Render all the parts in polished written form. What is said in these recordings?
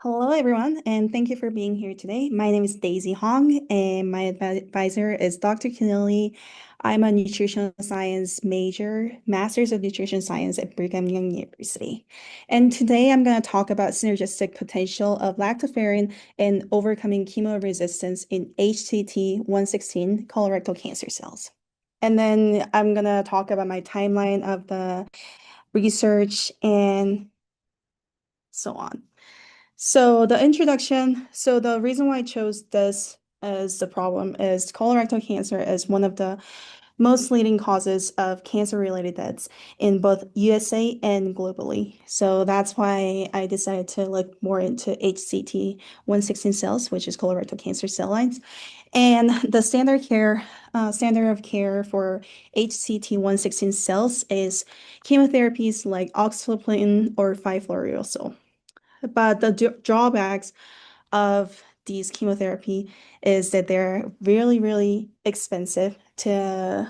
Hello, everyone, and thank you for being here today. My name is Daisy Hong, and my advisor is Dr. Keneally. I'm a nutritional science major, Master's of Nutrition Science at Brigham Young University. And today I'm going to talk about synergistic potential of lactoferrin in overcoming chemo-resistance in HCT116 colorectal cancer cells. And then I'm going to talk about my timeline of the research and so on. So the reason why I chose this as the problem is colorectal cancer is one of the most leading causes of cancer-related deaths in both USA and globally. So that's why I decided to look more into HCT116 cells, which is colorectal cancer cell lines. And the standard of care for HCT116 cells is chemotherapies like oxaliplatin or 5-fluorouracil. But the drawbacks of these chemotherapy is that they're really, really expensive to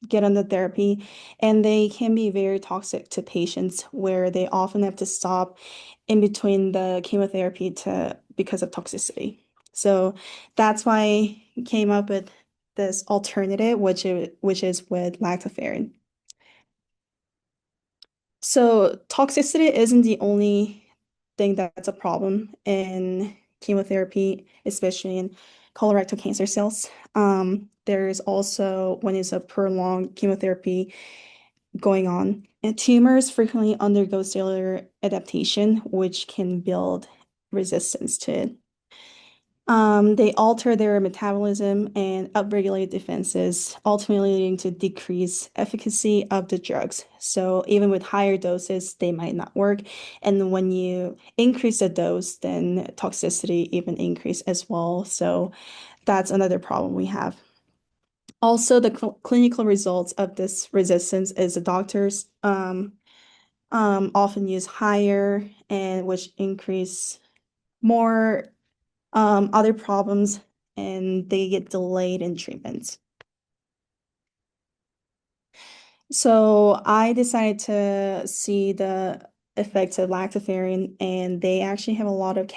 get on the therapy, and they can be very toxic to patients where they often have to stop in between the chemotherapy to because of toxicity. So that's why I came up with this alternative, which is with lactoferrin. So toxicity isn't the only thing that's a problem in chemotherapy, especially in colorectal cancer cells. There's also when it's a prolonged chemotherapy going on, and tumors frequently undergo cellular adaptation, which can build resistance to it. They alter their metabolism and upregulate defenses, ultimately leading to decreased efficacy of the drugs. So even with higher doses, they might not work. And when you increase the dose, then toxicity even increase as well. So that's another problem we have. Also, the clinical results of this resistance is the doctors often use higher and which increase more other problems, and they get delayed in treatments. So I decided to see the effects of lactoferrin, and they actually have a lot of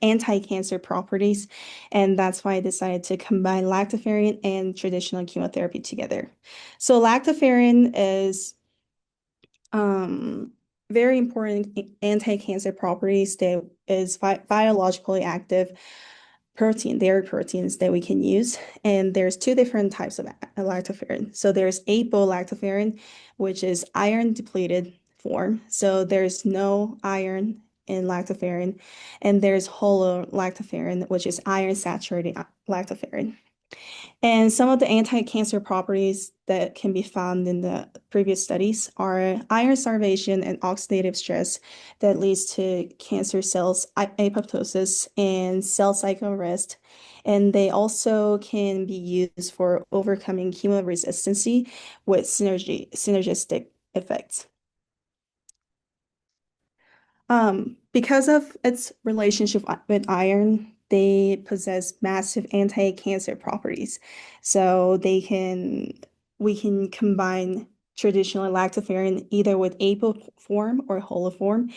anti-cancer properties, and that's why I decided to combine lactoferrin and traditional chemotherapy together. So lactoferrin is very important anti-cancer properties that is biologically active protein, dairy proteins that we can use. And there's two different types of lactoferrin. So there's apoliactoferrin, which is iron depleted form. So there's no iron in lactoferrin. And there's hololactoferrin, which is iron saturated lactoferrin. And some of the anti-cancer properties that can be found in the previous studies are iron starvation and oxidative stress that leads to cancer cells apoptosis and cell cycle arrest. And they also can be used for overcoming chemo-resistance with synergistic effects. Because of its relationship with iron, they possess massive anti-cancer properties. So we can combine traditional lactoferrin either with apo form or holo form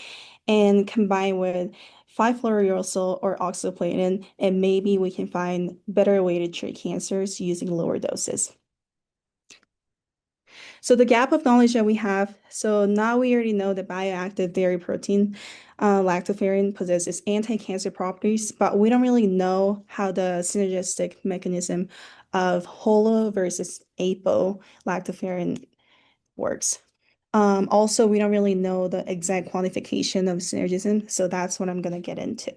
and combine with 5-fluorouracil or oxaliplatin, and maybe we can find better way to treat cancers using lower doses. So the gap of knowledge that we have, so now we already know that bioactive dairy protein, lactoferrin possesses anti-cancer properties, but we don't really know how the synergistic mechanism of holo versus apo lactoferrin works. Also, we don't really know the exact quantification of synergism, so that's what I'm going to get into.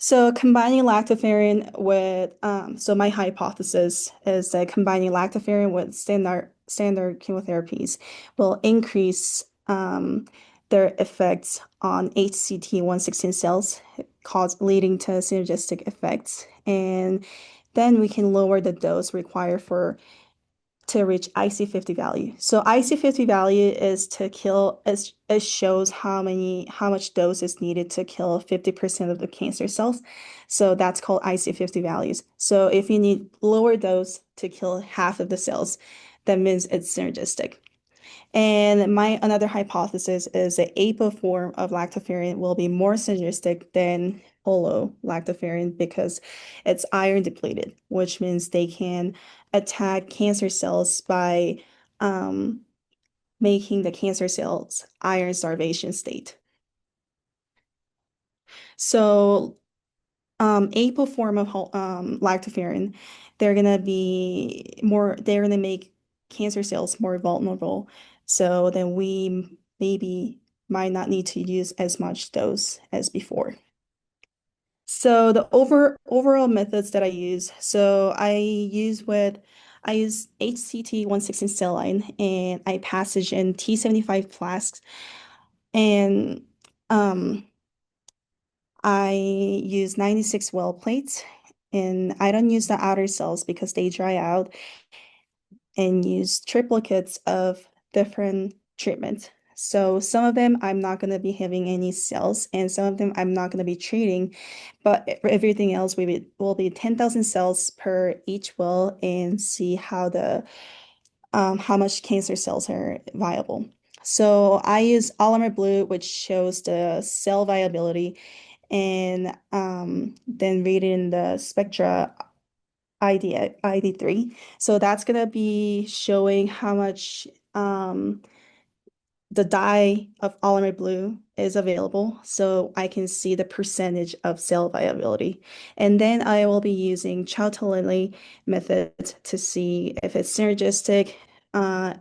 So combining lactoferrin with, so my hypothesis is that combining lactoferrin with standard chemotherapies will increase their effects on HCT116 cells, leading to synergistic effects. And then we can lower the dose required to reach IC50 value. So IC50 value is to kill, it shows how much dose is needed to kill 50% of the cancer cells. So that's called IC50 values. So if you need lower dose to kill half of the cells, that means it's synergistic. And my another hypothesis is the APO form of lactoferrin will be more synergistic than holo lactoferrin because it's iron depleted, which means they can attack cancer cells by um, making the cancer cells iron starvation state. So APO form of lactoferrin, they're gonna make cancer cells more vulnerable. So then we maybe might not need to use as much dose as before. So the overall methods that I use, I use HCT116 saline and I passage in T75 flasks and um I use 96 well plates and I don't use the outer cells because they dry out and use triplicates of different treatments. So some of them I'm not going to be having any cells and some of them I'm not going to be treating, but everything else will be 10,000 cells per each well and see how much cancer cells are viable. So I use Polymer Blue, which shows the cell viability and then reading the spectra ID3. So that's going to be showing how much the dye of polymer blue is available. So I can see the percentage of cell viability. And then I will be using Chow-Lily method to see if it's synergistic, uh,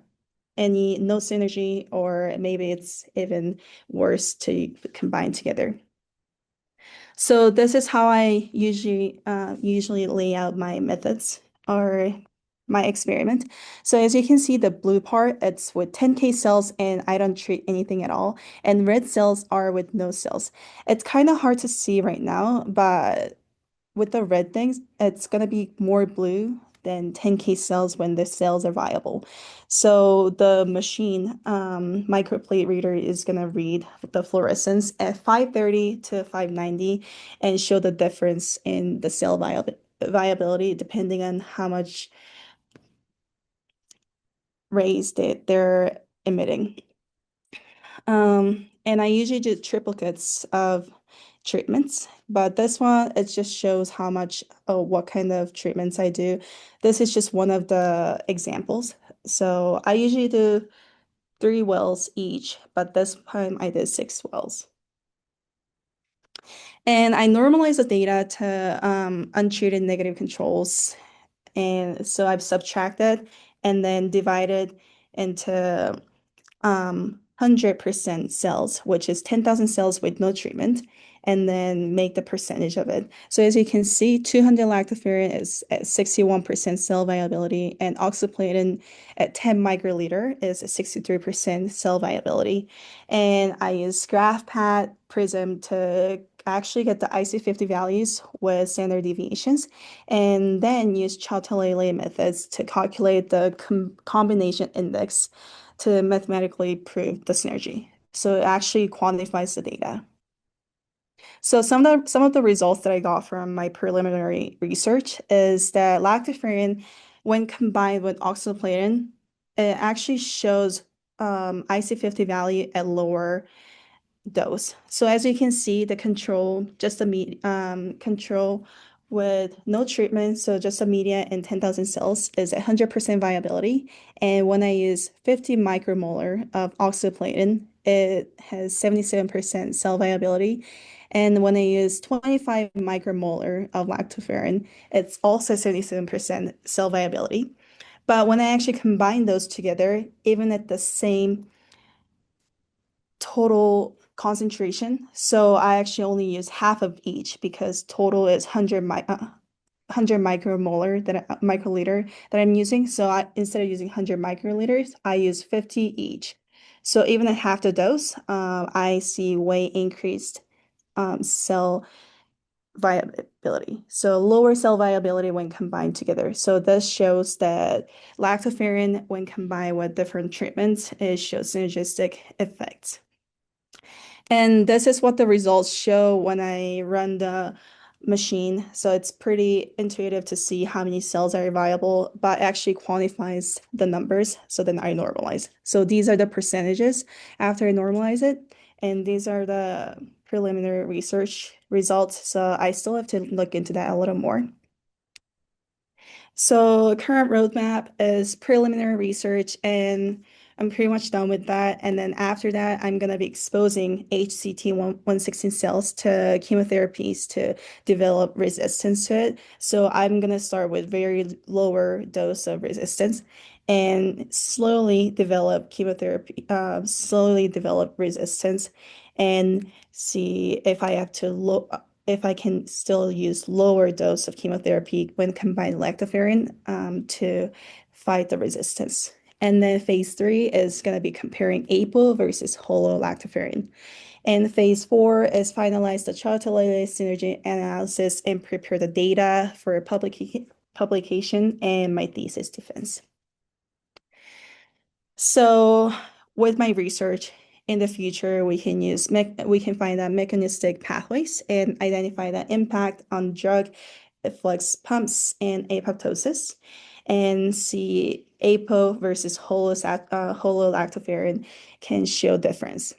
any no synergy, or maybe it's even worse to combine together. So this is how I usually lay out my methods or my experiment. So as you can see, the blue part, it's with 10K cells and I don't treat anything at all. And red cells are with no cells. It's kind of hard to see right now, but with the red things, it's going to be more blue than 10K cells when the cells are viable. So the machine microplate reader is going to read the fluorescence at 530 to 590 and show the difference in the cell viability depending on how much rays they're emitting. And I usually do triplicates of treatments, but this one, it just shows how much, what kind of treatments I do. This is just one of the examples. So I usually do 3 wells each, but this time I did 6 wells. And I normalize the data to untreated negative controls. And so I've subtracted and then divided into 100% cells, which is 10,000 cells with no treatment, and then make the percentage of it. So as you can see, 200 lactoferrin is at 61% cell viability, and oxaliplatin at 10 microliter is at 63% cell viability. And I use GraphPad Prism to actually get the IC50 values with standard deviations, and then use Chow-Lily methods to calculate the combination index to mathematically prove the synergy. So it actually quantifies the data. So some of the results that I got from my preliminary research is that lactoferrin, when combined with oxaliplatin, it actually shows IC50 value at lower dose. So as you can see, the control, just the control with no treatment, so just a media and 10,000 cells is 100% viability. And when I use 50 micromolar of oxaliplatin, it has 77% cell viability. And when I use 25 micromolar of lactoferrin, it's also 77% cell viability. But when I actually combine those together, even at the same total concentration. So I actually only use half of each because total is 100 micromolar microliter that I'm using. So instead of using 100 microliters, I use 50 each. So even at half the dose, I see way increased cell viability. So lower cell viability when combined together. So this shows that lactoferrin, when combined with different treatments, it shows synergistic effects. And this is what the results show when I run the machine, so it's pretty intuitive to see how many cells are viable, but actually quantifies the numbers. So then I normalize. So these are the percentages after I normalize it, and these are the preliminary research results. So I still have to look into that a little more. So current roadmap is preliminary research, and I'm pretty much done with that. And then after that, I'm going to be exposing HCT116 cells to chemotherapies to develop resistance to it. So I'm going to start with very lower dose of resistance and slowly develop resistance and see if I have to if I can still use lower dose of chemotherapy when combined lactoferrin to fight the resistance. And then phase 3 is going to be comparing APO versus holo lactoferrin. And phase 4 is finalize the chart-related synergy analysis and prepare the data for publication and my thesis defense. So with my research in the future, we can find out mechanistic pathways and identify the impact on drug efflux pumps and apoptosis, and see APO versus hololactoferrin can show difference.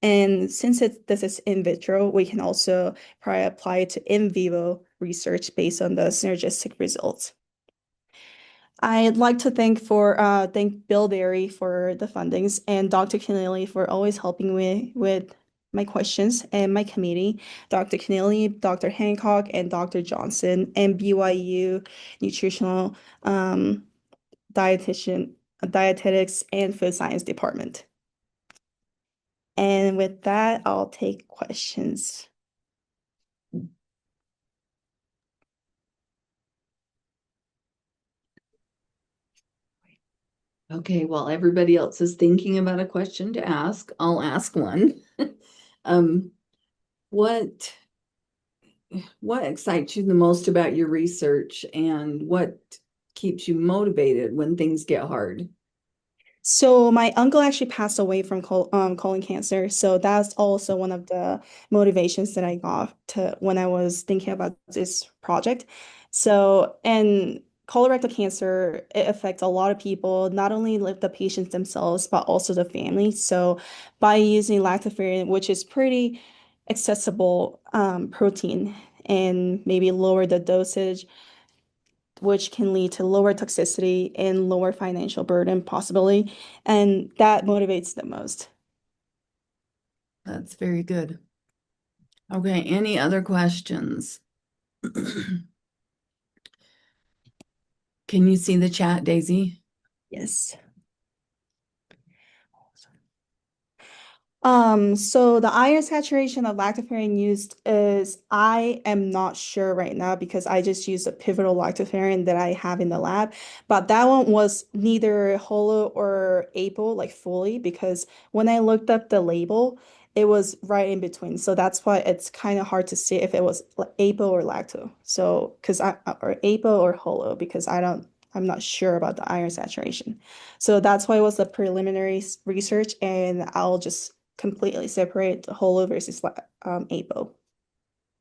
And since this is in vitro, we can also probably apply it to in vivo research based on the synergistic results. I'd like to thank Bill Berry for the fundings and Dr. Keneally for always helping me with my questions, and my committee, Dr. Keneally, Dr. Hancock, and Dr. Johnson, and BYU Nutritional Dietitian, Dietetics, and Food Science Department. And with that, I'll take questions. Okay, while everybody else is thinking about a question to ask, I'll ask one. What excites you the most about your research, and what keeps you motivated when things get hard? So my uncle actually passed away from colon cancer. So that's also one of the motivations that I got to when I was thinking about this project. So, and colorectal cancer, it affects a lot of people, not only like the patients themselves, but also the family. So by using lactoferrin, which is pretty accessible protein, and maybe lower the dosage, which can lead to lower toxicity and lower financial burden possibly. And that motivates the most. That's very good. Okay, any other questions? Can you see the chat, Daisy? Yes. So the iron saturation of lactoferrin used is, I am not sure right now because I just used a pivotal lactoferrin that I have in the lab, but that one was neither holo or apo like fully, because when I looked up the label, it was right in between. So that's why it's kind of hard to see if it was apo or lacto. So because I or apo or holo, because I'm not sure about the iron saturation. So that's why it was the preliminary research, and I'll just completely separate the holo versus APO.